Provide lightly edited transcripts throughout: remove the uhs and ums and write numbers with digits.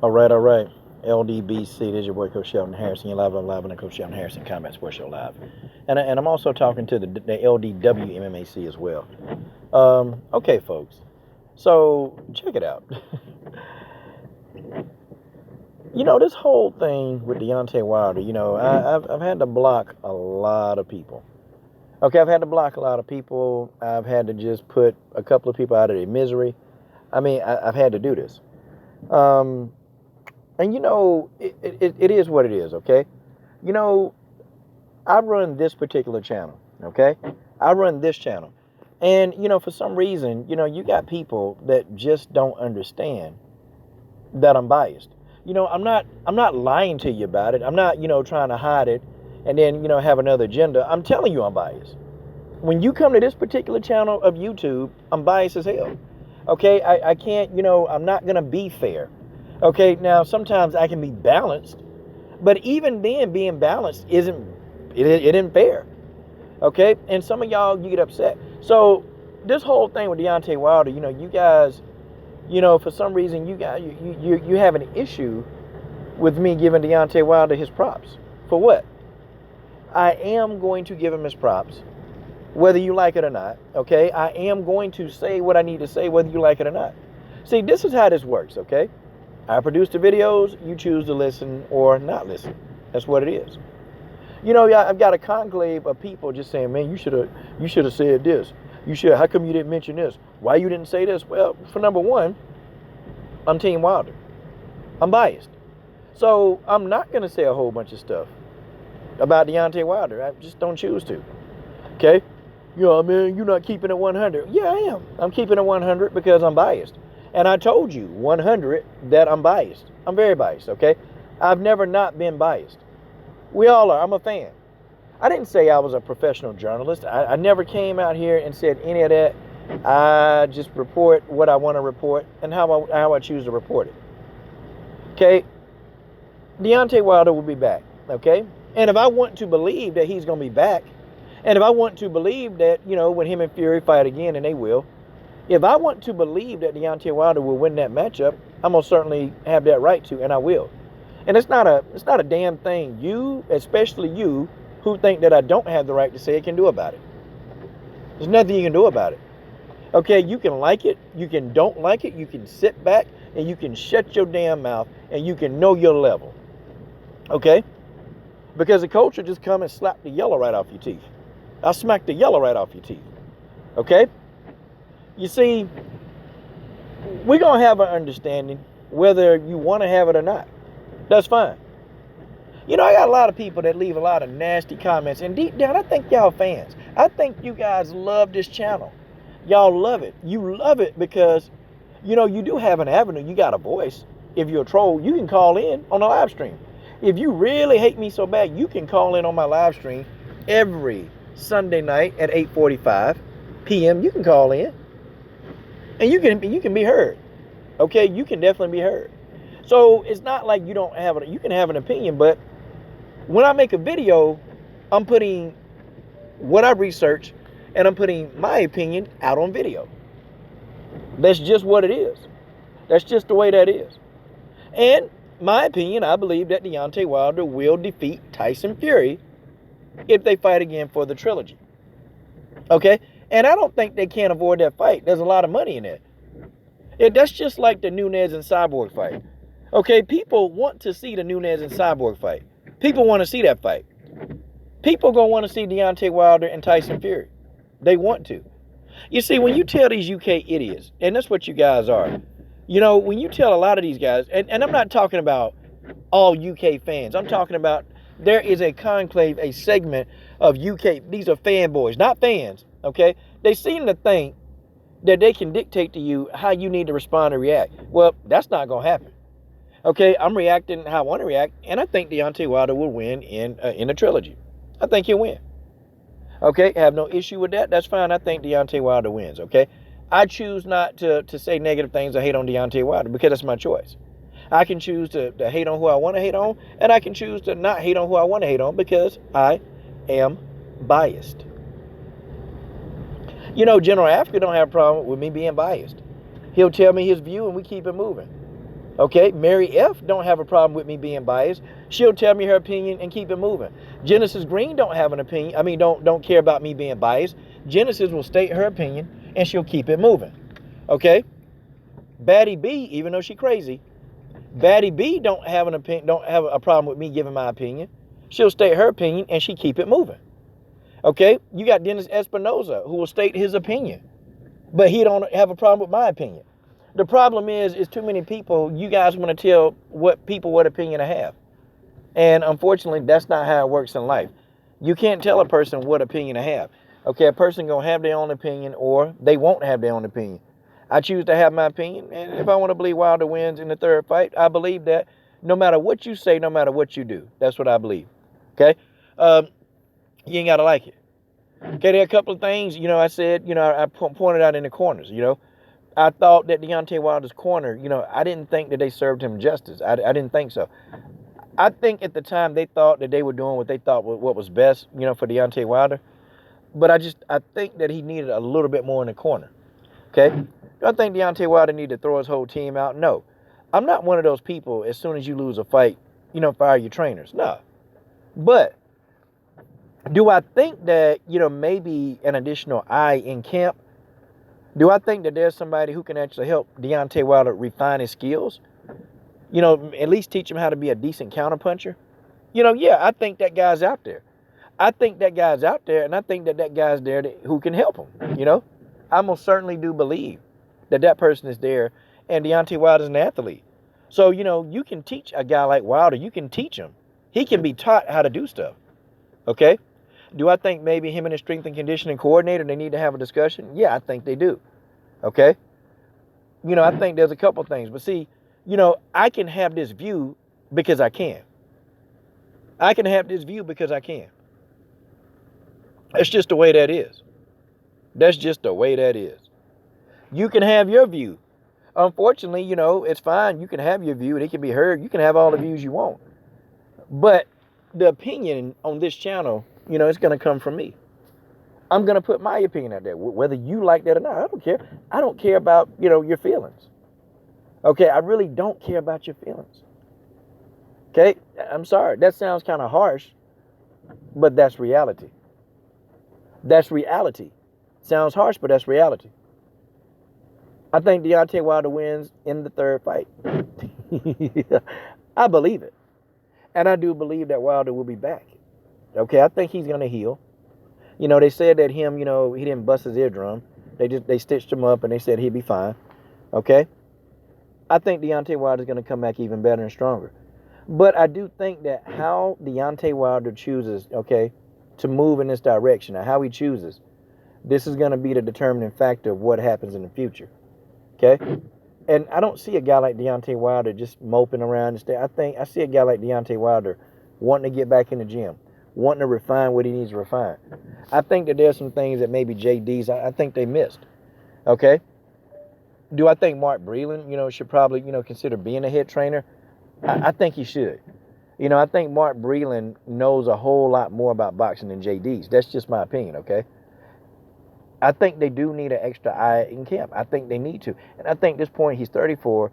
All right, all right. LDBC, this is your boy Coach Sheldon Harrison. You're live on the Coach Sheldon Harrison Combat Sports Show live. And I'm also talking to the LDW MMAC as well. Okay, folks. So, check it out. This whole thing with Deontay Wilder, I've had to block a lot of people. Okay, I've had to block a lot of people. I've had to just put a couple of people out of their misery. I mean, I've had to do this. And it is what it is, okay? I run this particular channel, okay? I run this channel. And, for some reason, you got people that just don't understand that I'm biased. I'm not lying to you about it. I'm not, trying to hide it and then, have another agenda. I'm telling you I'm biased. When you come to this particular channel of YouTube, I'm biased as hell. Okay? I can't, I'm not going to be fair. Okay, now sometimes I can be balanced, but even then being balanced isn't fair. Okay, and some of y'all, you get upset. So this whole thing with Deontay Wilder, you guys, for some reason you have an issue with me giving Deontay Wilder his props. For what? I am going to give him his props, whether you like it or not. Okay, I am going to say what I need to say, whether you like it or not. See, this is how this works. Okay. I produce the videos, you choose to listen or not listen. That's what it is. I've got a conclave of people just saying, man, you should have said this. How come you didn't mention this? Why you didn't say this? Well, for number one, I'm Team Wilder. I'm biased. So I'm not going to say a whole bunch of stuff about Deontay Wilder. I just don't choose to. Okay? Man, you're not keeping it 100. Yeah, I am. I'm keeping it 100 because I'm biased. And I told you 100 that I'm biased. I'm very biased, okay? I've never not been biased. We all are. I'm a fan. I didn't say I was a professional journalist. I never came out here and said any of that. I just report what I want to report and how I choose to report it. Okay? Deontay Wilder will be back, okay? And if I want to believe that he's going to be back, and if I want to believe that, when him and Fury fight again, and they will, if I want to believe that Deontay Wilder will win that matchup, I'm going to certainly have that right to, and I will. And it's not a damn thing you, especially you, who think that I don't have the right to say it, can do about it. There's nothing you can do about it. Okay, you can like it, you can don't like it, you can sit back, and you can shut your damn mouth, and you can know your level. Okay? Because the coach will just come and slap the yellow right off your teeth. I'll smack the yellow right off your teeth. Okay? You see, we're going to have an understanding whether you want to have it or not. That's fine. I got a lot of people that leave a lot of nasty comments. And deep down, I think y'all fans. I think you guys love this channel. Y'all love it. You love it because, you do have an avenue. You got a voice. If you're a troll, you can call in on a live stream. If you really hate me so bad, you can call in on my live stream every Sunday night at 8:45 p.m. You can call in. And you can be heard. Okay, you can definitely be heard. So it's not like you can have an opinion, but when I make a video, I'm putting what I research and I'm putting my opinion out on video. That's just what it is. That's just the way that is. And my opinion, I believe that Deontay Wilder will defeat Tyson Fury if they fight again for the trilogy. Okay? And I don't think they can't avoid that fight. There's a lot of money in it. That's just like the Nunes and Cyborg fight. Okay, people want to see the Nunes and Cyborg fight. People want to see that fight. People going to want to see Deontay Wilder and Tyson Fury. They want to. You see, when you tell these UK idiots, and that's what you guys are, when you tell a lot of these guys, and I'm not talking about all UK fans. I'm talking about there is a conclave, a segment of UK. These are fanboys, not fans. Okay, they seem to think that they can dictate to you how you need to respond and react. Well, that's not going to happen. Okay, I'm reacting how I want to react, and I think Deontay Wilder will win in a trilogy. I think he'll win. Okay, I have no issue with that. That's fine. I think Deontay Wilder wins. Okay, I choose not to say negative things or hate on Deontay Wilder because that's my choice. I can choose to hate on who I want to hate on, and I can choose to not hate on who I want to hate on because I am biased. General Africa don't have a problem with me being biased. He'll tell me his view and we keep it moving. Okay, Mary F. don't have a problem with me being biased. She'll tell me her opinion and keep it moving. Genesis Green don't have an opinion. I mean, don't care about me being biased. Genesis will state her opinion and she'll keep it moving. Okay, Batty B, even though she crazy, Batty B don't have an opinion, don't have a problem with me giving my opinion. She'll state her opinion and she keep it moving. Okay, you got Dennis Espinoza who will state his opinion, but he don't have a problem with my opinion. The problem is too many people. You guys want to tell what opinion to have, and unfortunately, that's not how it works in life. You can't tell a person what opinion to have. Okay, a person gonna have their own opinion, or they won't have their own opinion. I choose to have my opinion, and if I want to believe Wilder wins in the third fight, I believe that no matter what you say, no matter what you do, that's what I believe. Okay, you ain't gotta like it. Okay, there are a couple of things. I said. I pointed out in the corners. I thought that Deontay Wilder's corner, I didn't think that they served him justice. I didn't think so. I think at the time they thought that they were doing what they thought what was best, for Deontay Wilder. But I think that he needed a little bit more in the corner. Okay? Do I think Deontay Wilder needed to throw his whole team out? No. I'm not one of those people, as soon as you lose a fight, fire your trainers. No. But do I think that, maybe an additional eye in camp? Do I think that there's somebody who can actually help Deontay Wilder refine his skills? At least teach him how to be a decent counterpuncher? Yeah, I think that guy's out there. I think that guy's out there, and I think that guy's there who can help him, I most certainly do believe that person is there, and Deontay Wilder's an athlete. So, you can teach a guy like Wilder. You can teach him. He can be taught how to do stuff, okay? Do I think maybe him and his strength and conditioning coordinator, they need to have a discussion? Yeah, I think they do. Okay? I think there's a couple things. But see, I can have this view because I can. I can have this view because I can. That's just the way that is. That's just the way that is. You can have your view. Unfortunately, it's fine. You can have your view and it can be heard. You can have all the views you want. But the opinion on this channel, it's going to come from me. I'm going to put my opinion out there, whether you like that or not. I don't care. I don't care about, your feelings. Okay, I really don't care about your feelings. Okay, I'm sorry. That sounds kind of harsh, but that's reality. That's reality. Sounds harsh, but that's reality. I think Deontay Wilder wins in the third fight. I believe it. And I do believe that Wilder will be back. Okay, I think he's going to heal. They said that him, he didn't bust his eardrum. They stitched him up and they said he'd be fine. Okay? I think Deontay Wilder's going to come back even better and stronger. But I do think that how Deontay Wilder chooses, okay, to move in this direction, and how he chooses, this is going to be the determining factor of what happens in the future. Okay? And I don't see a guy like Deontay Wilder just moping around and stay. I see a guy like Deontay Wilder wanting to get back in the gym, wanting to refine what he needs to refine. I think that there's some things that maybe JD's, I think they missed. Okay? Do I think Mark Breeland, should probably, consider being a head trainer? I think he should. I think Mark Breeland knows a whole lot more about boxing than JD's. That's just my opinion, okay? I think they do need an extra eye in camp. I think they need to. And I think at this point, he's 34.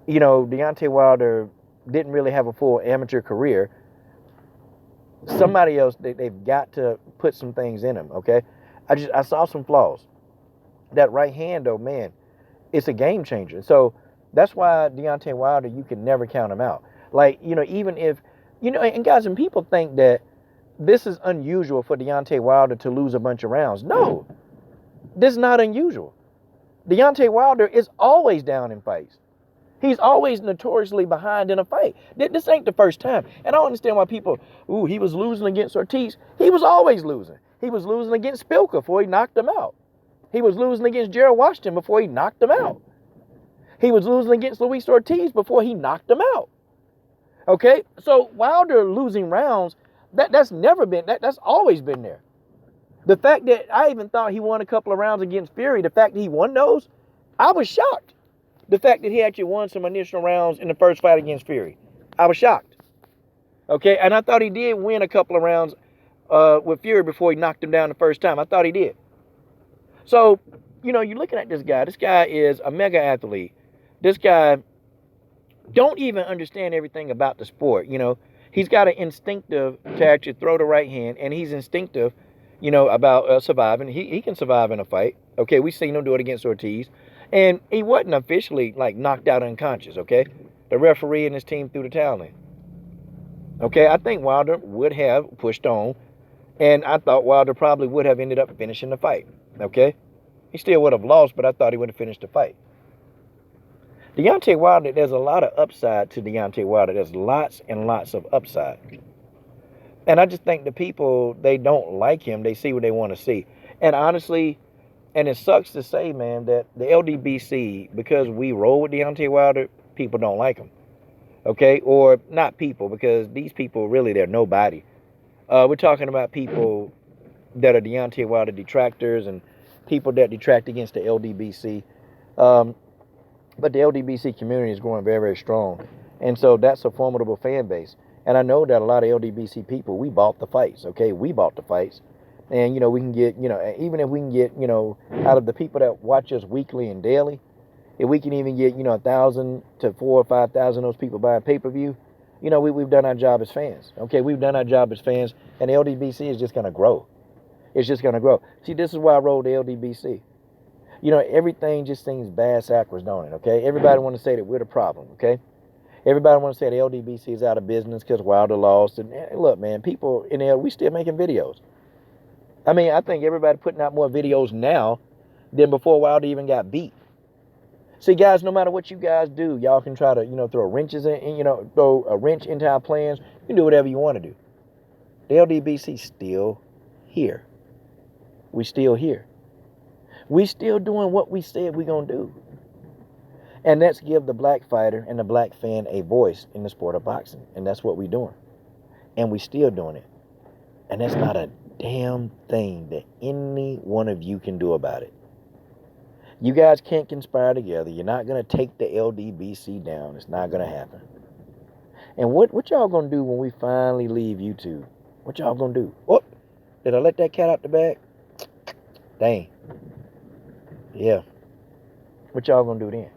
Deontay Wilder didn't really have a full amateur career. Somebody else, they've got to put some things in him, okay? I saw some flaws. That right hand, though, man, it's a game changer. So that's why Deontay Wilder, you can never count him out. Like, even if, and guys, and people think that this is unusual for Deontay Wilder to lose a bunch of rounds. No, this is not unusual. Deontay Wilder is always down in fights. He's always notoriously behind in a fight. This ain't the first time. And I don't understand why people, he was losing against Ortiz. He was always losing. He was losing against Spilka before he knocked him out. He was losing against Gerald Washington before he knocked him out. He was losing against Luis Ortiz before he knocked him out. Okay? So Wilder losing rounds, that's never been, that's always been there. The fact that I even thought he won a couple of rounds against Fury, the fact that he won those, I was shocked. The fact that he actually won some initial rounds in the first fight against Fury, I was shocked. Okay? And I thought he did win a couple of rounds with Fury before he knocked him down the first time. I thought he did. So, you're looking at this guy. This guy is a mega athlete. This guy don't even understand everything about the sport. He's got an instinctive to actually throw the right hand, and he's instinctive, about surviving. He can survive in a fight. Okay, we seen him do it against Ortiz, and he wasn't officially like knocked out unconscious. Okay, the referee and his team threw the towel in. Okay, I think Wilder would have pushed on, and I thought Wilder probably would have ended up finishing the fight. Okay, he still would have lost, but I thought he would have finished the fight. Deontay Wilder, there's a lot of upside to Deontay Wilder. There's lots and lots of upside. And I just think the people, they don't like him. They see what they want to see. And honestly, and it sucks to say, man, that the LDBC, because we roll with Deontay Wilder, people don't like him. Okay? Or not people, because these people, really, they're nobody. We're talking about people that are Deontay Wilder detractors and people that detract against the LDBC. But the LDBC community is growing very, very strong. And so that's a formidable fan base. And I know that a lot of LDBC people, we bought the fights, okay? We bought the fights. And, we can get, even if we can get, out of the people that watch us weekly and daily, if we can even get, 1,000 to 4,000 or 5,000 of those people buying pay-per-view, we've done our job as fans, okay? We've done our job as fans, and the LDBC is just going to grow. It's just going to grow. See, this is why I rolled the LDBC. Everything just seems bass backwards, don't it, okay? Everybody want to say that we're the problem, okay? Everybody want to say the LDBC is out of business because Wilder lost. And look, man, people in there, we still making videos. I mean, I think everybody putting out more videos now than before Wilder even got beat. See, guys, no matter what you guys do, y'all can try to, throw wrenches in, throw a wrench into our plans. You can do whatever you want to do. The LDBC's still here. We still here. We still doing what we said we're going to do. And that's give the black fighter and the black fan a voice in the sport of boxing. And that's what we're doing. And we still doing it. And that's not a damn thing that any one of you can do about it. You guys can't conspire together. You're not going to take the LDBC down. It's not going to happen. And what y'all going to do when we finally leave YouTube? What y'all going to do? Oh, did I let that cat out the bag? Dang. Yeah. What y'all gonna do then?